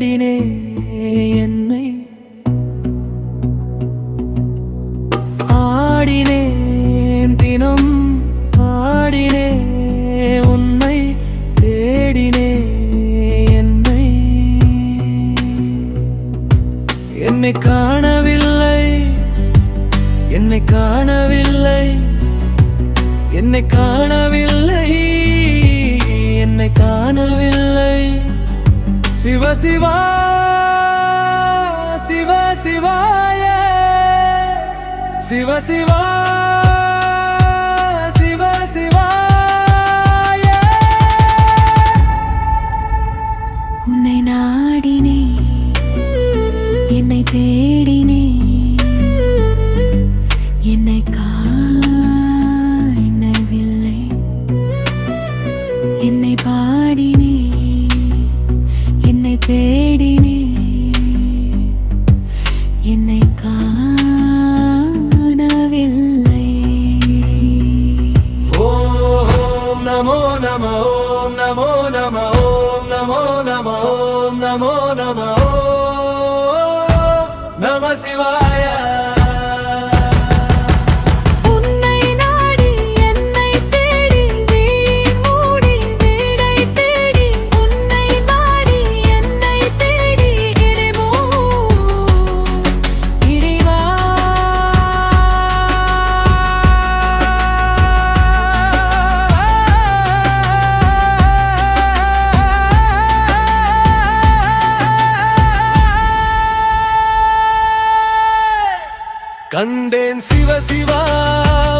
தேடினே என்னை ஆடினேன் தினம் ஆடினே உன்னை தேடினே என்னை என்னை காணவில்லை என்னை காணவில்லை என்னை காணவில்லை என்னை காணவில்லை சிவ சிவா சிவ சிவாய சிவ சிவா சிவ சிவாய உன்னை நாடினே என்னை தேடினே என்னை காணவில்லை என்னை பாடினே என்னை தேடினே என்னை காணவில்லை. ஓம் நமோ நம ஓம் நமோ நம ஓம் நமோ நம ஓம் நமோ நம ஓம் நம சிவாய. கண்டேன் சிவ சிவா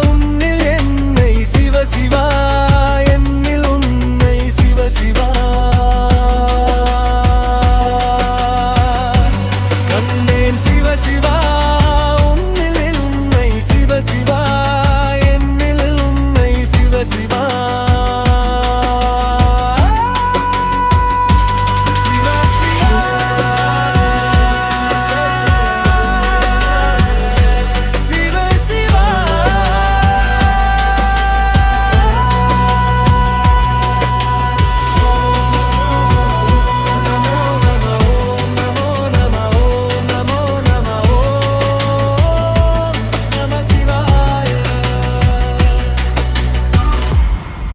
உன்னில் என்னை சிவ சிவா என்னில் உன்னை சிவ சிவா